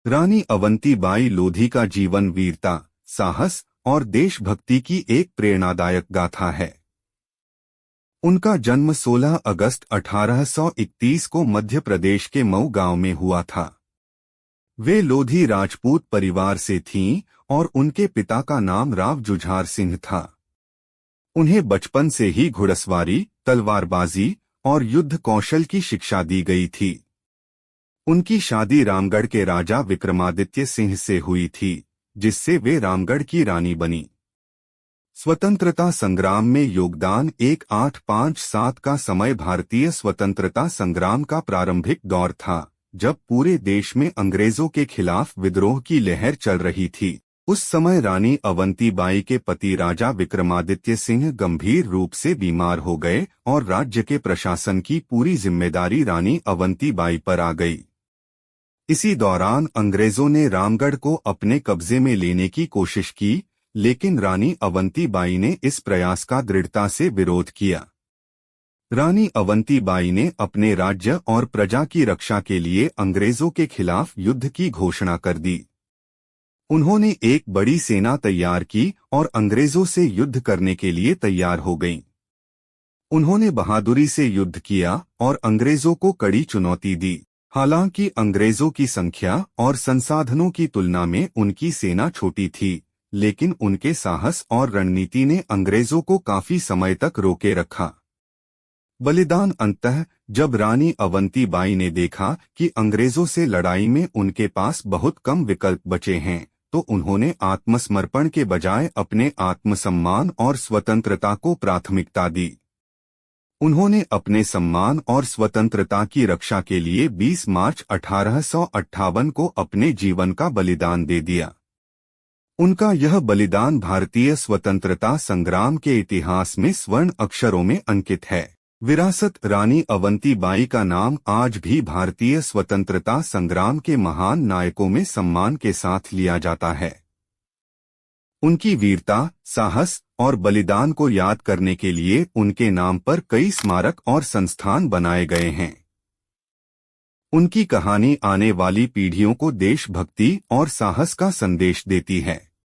रानी अवंतीबाई लोधी का जीवन वीरता, साहस और देशभक्ति की एक प्रेरणादायक गाथा है। उनका जन्म 16 अगस्त 1831 को मध्य प्रदेश के मऊ गांव में हुआ था। वे लोधी राजपूत परिवार से थीं और उनके पिता का नाम राव जुझार सिंह था। उन्हें बचपन से ही घुड़सवारी, तलवारबाजी और युद्ध कौशल की शिक्षा दी गई थी। उनकी शादी रामगढ़ के राजा विक्रमादित्य सिंह से हुई थी, जिससे वे रामगढ़ की रानी बनी। स्वतंत्रता संग्राम में योगदान 1857 का समय भारतीय स्वतंत्रता संग्राम का प्रारंभिक दौर था, जब पूरे देश में अंग्रेजों के खिलाफ विद्रोह की लहर चल रही थी। उस समय रानी अवंतीबाई के पति राजा विक्रमादित्य सिंह गंभीर रूप से बीमार हो गए और राज्य के प्रशासन की पूरी जिम्मेदारी रानी अवंतीबाई पर आ गई। इसी दौरान अंग्रेजों ने रामगढ़ को अपने कब्जे में लेने की कोशिश की, लेकिन रानी अवंतीबाई ने इस प्रयास का दृढ़ता से विरोध किया। रानी अवंतीबाई ने अपने राज्य और प्रजा की रक्षा के लिए अंग्रेजों के खिलाफ युद्ध की घोषणा कर दी। उन्होंने एक बड़ी सेना तैयार की और अंग्रेजों से युद्ध करने के लिए तैयार हो गईं। उन्होंने बहादुरी से युद्ध किया और अंग्रेजों को कड़ी चुनौती दी। हालांकि अंग्रेजों की संख्या और संसाधनों की तुलना में उनकी सेना छोटी थी, लेकिन उनके साहस और रणनीति ने अंग्रेजों को काफी समय तक रोके रखा। बलिदान अंततः जब रानी अवंतीबाई ने देखा कि अंग्रेजों से लड़ाई में उनके पास बहुत कम विकल्प बचे हैं, तो उन्होंने आत्मसमर्पण के बजाय अपने आत्मसम्मान और स्वतंत्रता को प्राथमिकता दी। उन्होंने अपने सम्मान और स्वतंत्रता की रक्षा के लिए 20 मार्च 1858 को अपने जीवन का बलिदान दे दिया। उनका यह बलिदान भारतीय स्वतंत्रता संग्राम के इतिहास में स्वर्ण अक्षरों में अंकित है। विरासत रानी अवंतीबाई का नाम आज भी भारतीय स्वतंत्रता संग्राम के महान नायकों में सम्मान के साथ लिया जाता है। उनकी वीरता, साहस और बलिदान को याद करने के लिए उनके नाम पर कई स्मारक और संस्थान बनाए गए हैं। उनकी कहानी आने वाली पीढ़ियों को देशभक्ति और साहस का संदेश देती है।